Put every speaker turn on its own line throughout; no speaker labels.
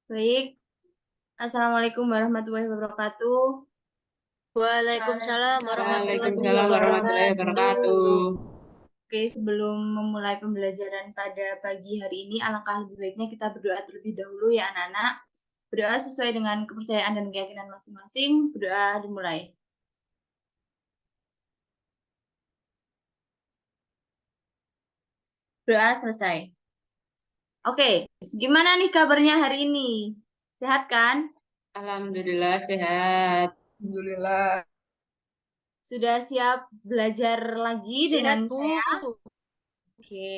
Baik, Assalamualaikum warahmatullahi wabarakatuh.
Waalaikumsalam warahmatullahi
Waalaikumsalam
Waalaikumsalam warahmatullahi
wabarakatuh.
wabarakatuh.
Oke, sebelum memulai pembelajaran pada pagi hari ini, alangkah lebih baiknya kita berdoa terlebih dahulu ya anak-anak. Berdoa sesuai dengan kepercayaan dan keyakinan masing-masing. Berdoa dimulai. Doa selesai. Oke, gimana nih kabarnya hari ini? Sehat kan?
Alhamdulillah sehat.
Alhamdulillah.
Sudah siap belajar lagi dengan
Sehat,
saya?
Bu.
Oke.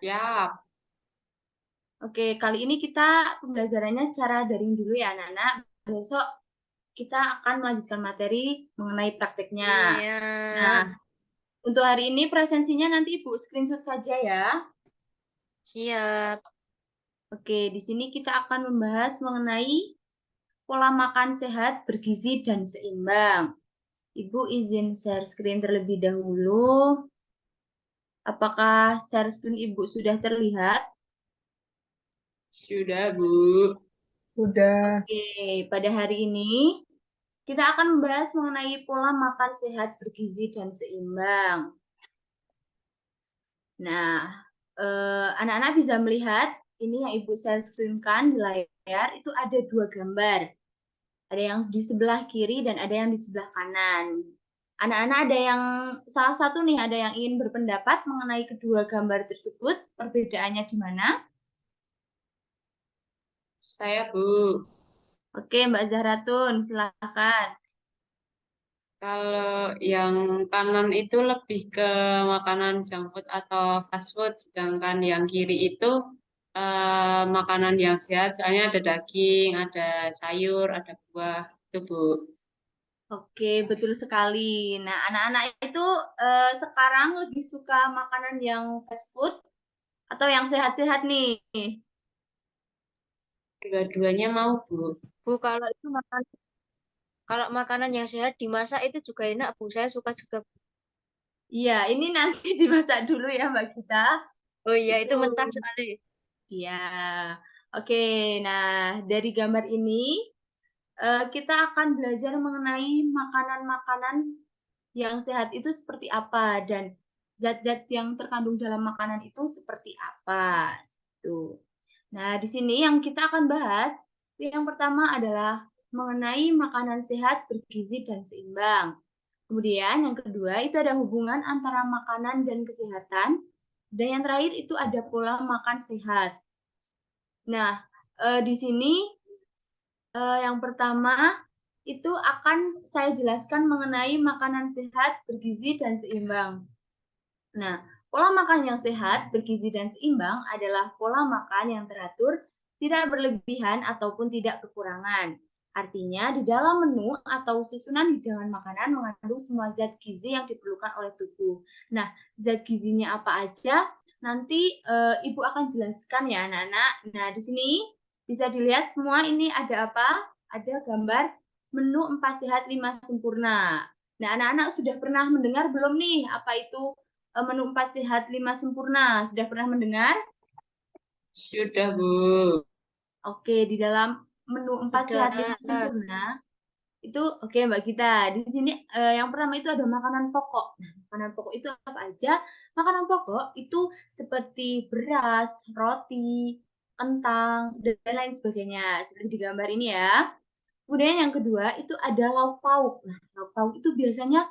Siap.
Oke, kali ini kita pembelajarannya secara daring dulu ya anak-anak. Besok kita akan melanjutkan materi mengenai prakteknya. Nah,
Siap.
untuk hari ini presensinya nanti Ibu screenshot saja ya.
Siap.
Oke, di sini kita akan membahas mengenai pola makan sehat, bergizi, dan seimbang. Ibu izin share screen terlebih dahulu. Apakah share screen Ibu sudah terlihat?
Sudah, Bu.
Sudah.
Oke, pada hari ini kita akan membahas mengenai pola makan sehat, bergizi, dan seimbang. Nah, anak-anak bisa melihat ini yang Ibu share screen-kan di layar, itu ada dua gambar. Ada yang di sebelah kiri dan ada yang di sebelah kanan. Anak-anak ada yang, salah satu nih, ada yang ingin berpendapat mengenai kedua gambar tersebut, perbedaannya di mana?
Saya, Bu.
Oke, Mbak Zahratun, silakan.
Kalau yang kanan itu lebih ke makanan junk food atau fast food, sedangkan yang kiri itu makanan yang sehat, soalnya ada daging, ada sayur, ada buah. Itu, Bu.
Oke, betul sekali. Nah, anak-anak itu sekarang lebih suka makanan yang fast food atau yang sehat-sehat nih?
Dua-duanya mau, Bu.
Bu, kalau makanan yang sehat dimasak itu juga enak, Bu. Saya suka juga.
Iya, ini nanti dimasak dulu ya, Mbak Gita.
Oh iya,
Itu,
itu mentah sekali.
iya. Oke, nah dari gambar ini kita akan belajar mengenai makanan-makanan yang sehat itu seperti apa dan zat-zat yang terkandung dalam makanan itu seperti apa. Tuh. Nah, di sini yang kita akan bahas yang pertama adalah mengenai makanan sehat, bergizi, dan seimbang. Kemudian yang kedua itu ada hubungan antara makanan dan kesehatan. Dan yang terakhir itu ada pola makan sehat. Nah, di sini yang pertama itu akan saya jelaskan mengenai makanan sehat, bergizi, dan seimbang. Nah, pola makan yang sehat, bergizi, dan seimbang adalah pola makan yang teratur, tidak berlebihan ataupun tidak kekurangan. Artinya, di dalam menu atau susunan hidangan makanan mengandung semua zat gizi yang diperlukan oleh tubuh. Nah, zat gizinya apa aja? Nanti Ibu akan jelaskan ya, anak-anak. Nah, di sini bisa dilihat semua ini ada apa? Ada gambar menu 4 sehat 5 sempurna. Nah, anak-anak sudah pernah mendengar belum nih apa itu menu 4 sehat 5 sempurna? Sudah pernah mendengar?
Sudah, Bu.
Oke, di dalam menu 4 sehat 5
Sudah.
sempurna itu oke Mbak Gita. Di sini yang pertama itu ada makanan pokok. Nah, makanan pokok itu apa aja? Makanan pokok itu seperti beras, roti, kentang, dan lain sebagainya. Seperti di gambar ini ya. Kemudian yang kedua itu ada lauk pauk. Nah, lauk pauk itu biasanya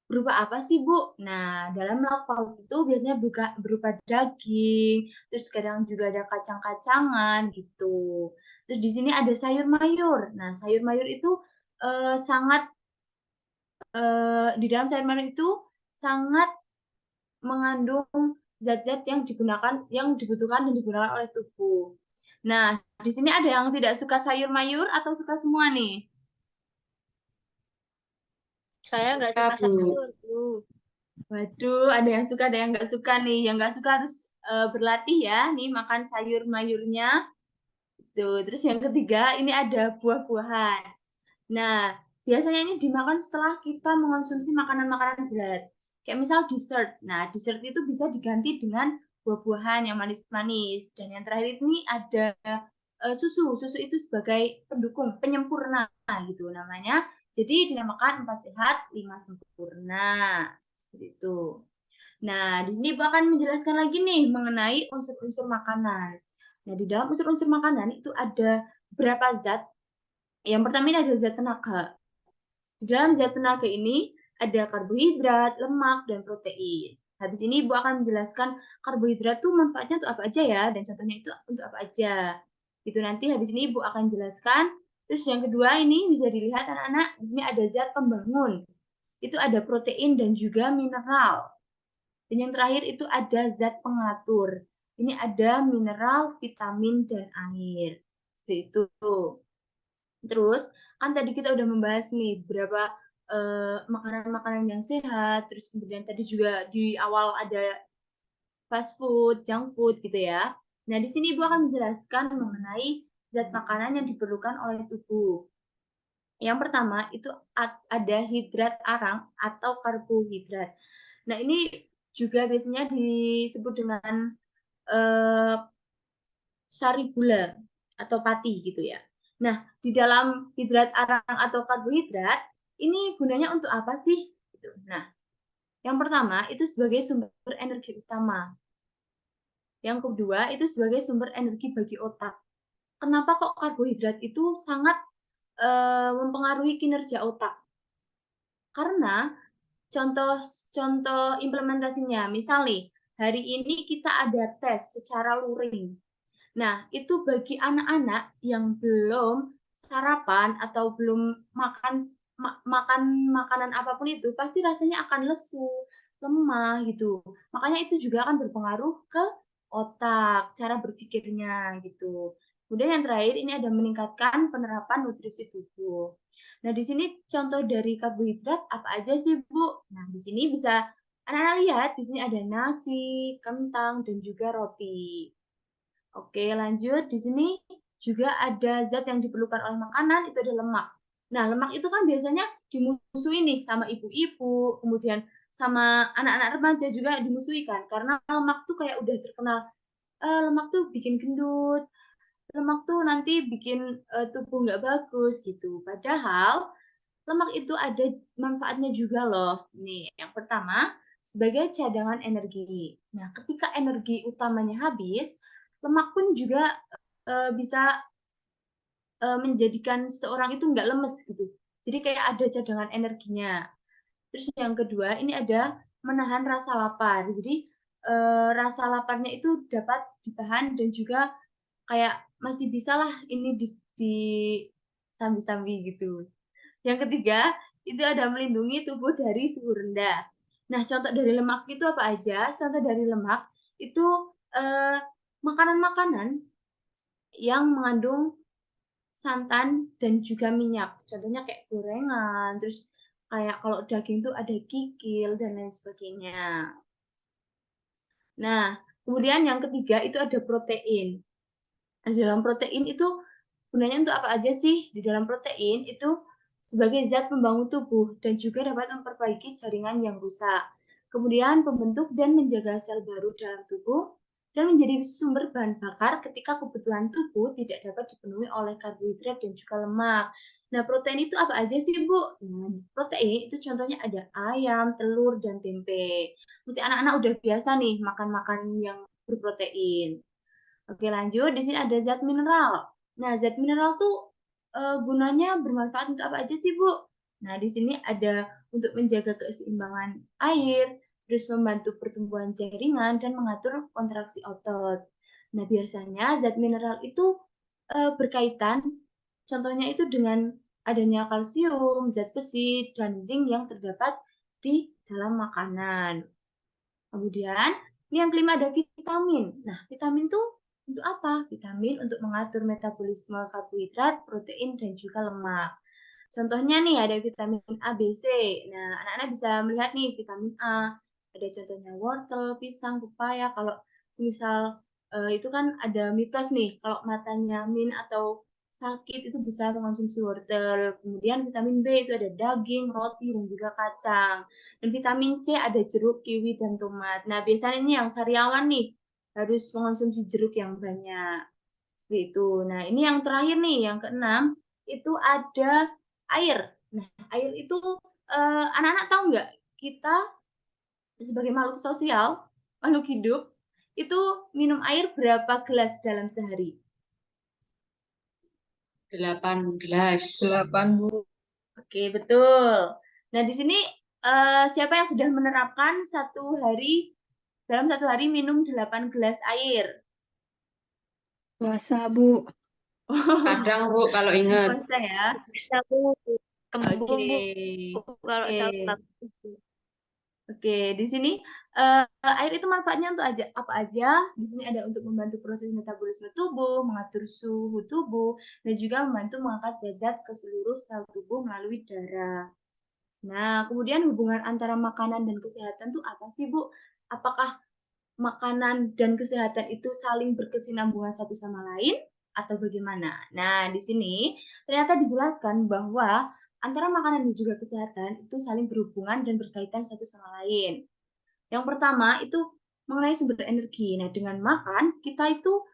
berupa apa sih, Bu? Nah, dalam lauk pauk itu biasanya berupa daging, terus kadang juga ada kacang-kacangan gitu. Terus di sini ada sayur mayur. Nah, sayur mayur itu sangat di dalam sayur mayur itu sangat mengandung zat-zat yang dibutuhkan dan digunakan oleh tubuh. Nah, di sini ada yang tidak suka sayur mayur atau suka semua nih?
Saya nggak
Suka,
suka
Bu.
sayur, Bu.
Waduh, ada yang suka, ada yang nggak suka nih. Yang nggak suka harus berlatih ya, nih makan sayur mayurnya. Tuh, terus yang ketiga ini ada buah-buahan. Nah, biasanya ini dimakan setelah kita mengonsumsi makanan-makanan berat. Kayak misal dessert. Nah, dessert itu bisa diganti dengan buah-buahan yang manis-manis. Dan yang terakhir ini ada susu. Susu itu sebagai pendukung, penyempurna gitu namanya. Jadi dinamakan 4 sehat, 5 sempurna. Seperti itu. Nah, di sini Ibu akan menjelaskan lagi nih mengenai unsur-unsur makanan. Nah, di dalam unsur-unsur makanan itu ada beberapa zat. Yang pertama ini ada zat tenaga. Di dalam zat tenaga ini ada karbohidrat, lemak, dan protein. Habis ini Ibu akan menjelaskan karbohidrat tuh manfaatnya untuk apa aja ya, dan contohnya itu untuk apa aja. Itu nanti habis ini Ibu akan jelaskan. Terus yang kedua ini bisa dilihat anak-anak, di sini ada zat pembangun. Itu ada protein dan juga mineral. Dan yang terakhir itu ada zat pengatur. Ini ada mineral, vitamin, dan air. Seperti itu. Terus, kan tadi kita udah membahas nih beberapa makanan-makanan yang sehat, terus kemudian tadi juga di awal ada fast food, junk food gitu ya. Nah, di sini Ibu akan menjelaskan mengenai zat makanan yang diperlukan oleh tubuh. Yang pertama itu ada hidrat arang atau karbohidrat. Nah, ini juga biasanya disebut dengan sari gula atau pati gitu ya. Nah, di dalam hidrat arang atau karbohidrat, ini gunanya untuk apa sih? Gitu. Nah, yang pertama itu sebagai sumber energi utama. Yang kedua itu sebagai sumber energi bagi otak. Kenapa kok karbohidrat itu sangat mempengaruhi kinerja otak? Karena contoh implementasinya, misal nih, hari ini kita ada tes secara luring. Nah, itu bagi anak-anak yang belum sarapan atau belum makan makanan apapun itu, pasti rasanya akan lesu, lemah gitu. Makanya itu juga akan berpengaruh ke otak, cara berpikirnya gitu. Kemudian yang terakhir ini ada meningkatkan penerapan nutrisi tubuh. Nah, di sini contoh dari karbohidrat apa aja sih, Bu? Nah, di sini bisa anak-anak lihat, di sini ada nasi, kentang, dan juga roti. Oke, lanjut. Di sini juga ada zat yang diperlukan oleh makanan, itu ada lemak. Nah, lemak itu kan biasanya dimusuhi nih sama ibu-ibu, kemudian sama anak-anak remaja juga dimusuhi kan, karena lemak tuh kayak udah terkenal, lemak tuh bikin gendut, lemak tuh nanti bikin tubuh nggak bagus gitu. Padahal lemak itu ada manfaatnya juga loh. Nih, yang pertama sebagai cadangan energi. Nah, ketika energi utamanya habis, lemak pun juga bisa menjadikan seseorang itu nggak lemes gitu. Jadi kayak ada cadangan energinya. Terus yang kedua ini ada menahan rasa lapar. Jadi rasa laparnya itu dapat ditahan dan juga kayak masih bisalah ini di sambi-sambi gitu. Yang ketiga, itu ada melindungi tubuh dari suhu rendah. Nah, contoh dari lemak itu apa aja? Contoh dari lemak itu makanan-makanan yang mengandung santan dan juga minyak. Contohnya kayak gorengan, terus kayak kalau daging itu ada kikil dan lain sebagainya. Nah, kemudian yang ketiga itu ada protein. Nah, di dalam protein itu gunanya untuk apa aja sih? Di dalam protein itu sebagai zat pembangun tubuh dan juga dapat memperbaiki jaringan yang rusak. Kemudian pembentuk dan menjaga sel baru dalam tubuh dan menjadi sumber bahan bakar ketika kebutuhan tubuh tidak dapat dipenuhi oleh karbohidrat dan juga lemak. Nah, protein itu apa aja sih, Bu? Nah, protein itu contohnya ada ayam, telur, dan tempe. Nanti anak-anak udah biasa nih makan-makan yang berprotein. Oke, lanjut. Di sini ada zat mineral. Nah, zat mineral tuh gunanya bermanfaat untuk apa aja sih, Bu? Nah, di sini ada untuk menjaga keseimbangan air, terus membantu pertumbuhan jaringan dan mengatur kontraksi otot. Nah, biasanya zat mineral itu berkaitan, contohnya itu dengan adanya kalsium, zat besi, dan zinc yang terdapat di dalam makanan. Kemudian, ini yang kelima ada vitamin. Nah, vitamin itu untuk apa? Vitamin untuk mengatur metabolisme karbohidrat, protein, dan juga lemak. Contohnya nih ada vitamin A, B, C. Nah, anak-anak bisa melihat nih vitamin A. Ada contohnya wortel, pisang, pepaya. Kalau semisal itu kan ada mitos nih, kalau matanya min atau sakit itu bisa mengonsumsi wortel. Kemudian vitamin B itu ada daging, roti, dan juga kacang. Dan vitamin C ada jeruk, kiwi, dan tomat. Nah, biasanya ini yang sariawan nih harus mengonsumsi jeruk yang banyak. Seperti itu. Nah, ini yang terakhir nih, yang keenam, itu ada air. Nah, air itu anak-anak tahu nggak? Kita sebagai makhluk sosial, makhluk hidup, itu minum air berapa gelas dalam sehari?
8 gelas.
8, Bu.
Oke, betul. Nah, di sini siapa yang sudah menerapkan dalam satu hari minum 8 gelas air?
Puasa, Bu.
Kadang Bu kalau ingat.
Puasa ya.
Bisa Bu. Kembung
Oke.
Bu. Kalau
Oke.
salah.
Oke, di sini air itu manfaatnya untuk apa aja? Di sini ada untuk membantu proses metabolisme tubuh, mengatur suhu tubuh, dan juga membantu mengangkat zat-zat ke seluruh sel tubuh melalui darah. Nah, kemudian hubungan antara makanan dan kesehatan tuh apa sih, Bu? Apakah makanan dan kesehatan itu saling berkesinambungan satu sama lain atau bagaimana? Nah, di sini ternyata dijelaskan bahwa antara makanan dan juga kesehatan itu saling berhubungan dan berkaitan satu sama lain. Yang pertama itu mengenai sumber energi. Nah, dengan makan kita itu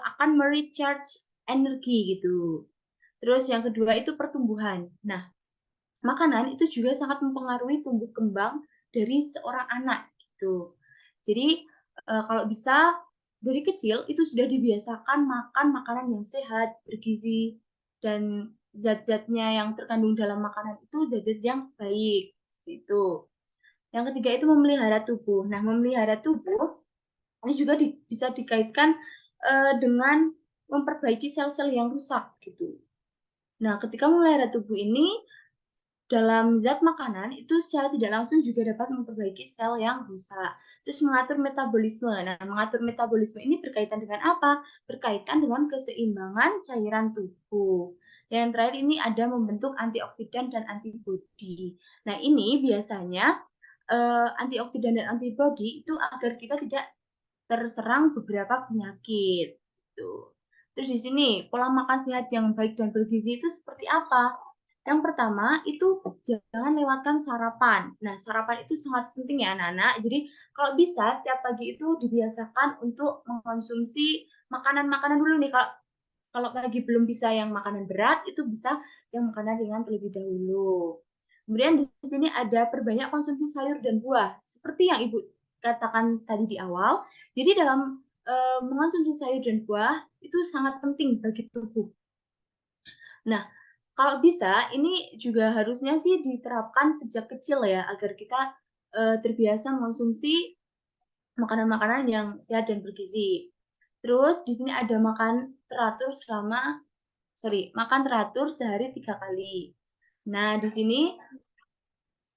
akan merecharge energi gitu. Terus yang kedua itu pertumbuhan. Nah, makanan itu juga sangat mempengaruhi tumbuh kembang dari seorang anak gitu. Jadi kalau bisa dari kecil itu sudah dibiasakan makan makanan yang sehat, bergizi, dan zat-zatnya yang terkandung dalam makanan itu zat-zat yang baik. Seperti itu. Yang ketiga itu memelihara tubuh. Nah, memelihara tubuh ini juga bisa dikaitkan dengan memperbaiki sel-sel yang rusak gitu. Nah, ketika memelihara tubuh ini dalam zat makanan itu secara tidak langsung juga dapat memperbaiki sel yang rusak. Terus mengatur metabolisme. Nah, mengatur metabolisme ini berkaitan dengan apa? Berkaitan dengan keseimbangan cairan tubuh. Yang terakhir ini ada membentuk antioksidan dan antibodi. Nah, ini biasanya antioksidan dan antibodi itu agar kita tidak terserang beberapa penyakit. Gitu. Terus di sini pola makan sehat yang baik dan bergizi itu seperti apa? Yang pertama itu jangan lewatkan sarapan. Nah, sarapan itu sangat penting ya anak-anak. Jadi kalau bisa setiap pagi itu dibiasakan untuk mengkonsumsi makanan-makanan dulu nih. Kalau pagi belum bisa yang makanan berat, itu bisa yang makanan ringan terlebih dahulu. Kemudian di sini ada perbanyak konsumsi sayur dan buah. Seperti yang Ibu katakan tadi di awal. Jadi dalam mengonsumsi sayur dan buah itu sangat penting bagi tubuh. Nah, kalau bisa ini juga harusnya sih diterapkan sejak kecil ya agar kita terbiasa mengonsumsi makanan-makanan yang sehat dan bergizi. Terus di sini ada makan teratur sehari 3 kali. Nah, di sini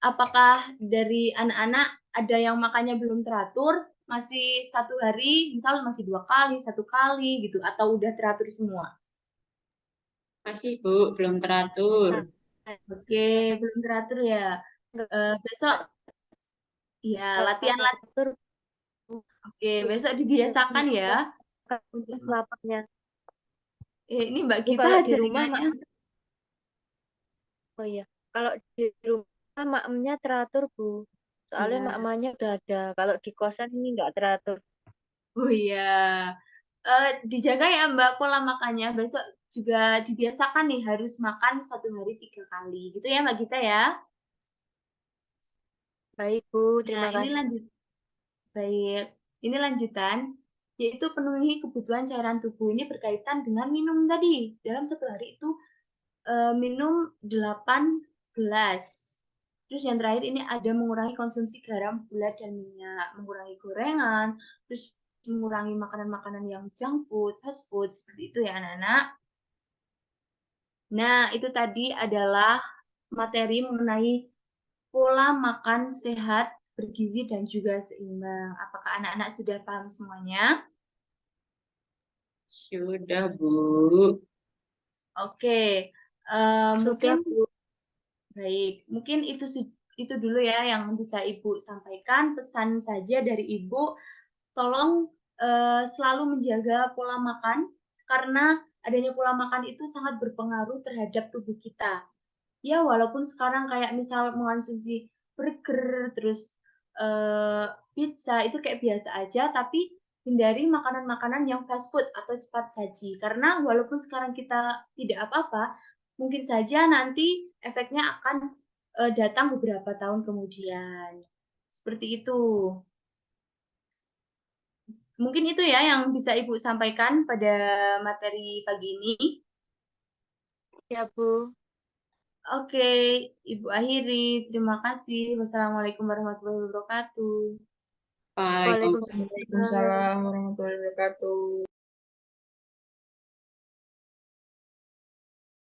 apakah dari anak-anak ada yang makannya belum teratur, masih satu hari, misal masih 2 kali, 1 kali gitu, atau udah teratur semua?
Masih Bu, belum teratur.
Oke, belum teratur ya. Besok ya latihan. Oke, besok dibiasakan ya untuk
Lapaknya.
ini Mbak
Bu,
Gita
kalau di rumah
jaringannya.
oh iya, kalau di rumah makemnya teratur Bu. Soalnya
Ya.
makmanya udah ada. Kalau di kosan ini nggak teratur.
Oh iya. Dijaga ya Mbak pola makannya. Besok juga dibiasakan nih harus makan 1 hari 3 kali. Gitu ya Mbak Gita ya.
Baik Bu,
Nah,
terima kasih.
baik. Ini lanjutan, yaitu penuhi kebutuhan cairan tubuh ini berkaitan dengan minum tadi. Dalam 1 hari itu minum 8 gelas. Terus yang terakhir ini ada mengurangi konsumsi garam, gula, dan minyak, mengurangi gorengan, terus mengurangi makanan-makanan yang junk food, fast food, seperti itu ya anak-anak. Nah, itu tadi adalah materi mengenai pola makan sehat, bergizi, dan juga seimbang. Apakah anak-anak sudah paham semuanya?
Sudah Bu.
Oke,
Sudah
mungkin
Bu.
baik. Mungkin itu dulu ya yang bisa Ibu sampaikan. Pesan saja dari Ibu, tolong selalu menjaga pola makan karena adanya pola makan itu sangat berpengaruh terhadap tubuh kita. Ya, walaupun sekarang kayak misal mengonsumsi burger, terus pizza itu kayak biasa aja, tapi hindari makanan-makanan yang fast food atau cepat saji. Karena walaupun sekarang kita tidak apa-apa, mungkin saja nanti efeknya akan datang beberapa tahun kemudian. Seperti itu. Mungkin itu ya yang bisa Ibu sampaikan pada materi pagi ini.
Ya, Bu.
Oke, Ibu akhiri. Terima kasih. Wassalamualaikum warahmatullahi wabarakatuh.
Waalaikumsalam.
Waalaikumsalam.
Waalaikumsalam warahmatullahi wabarakatuh.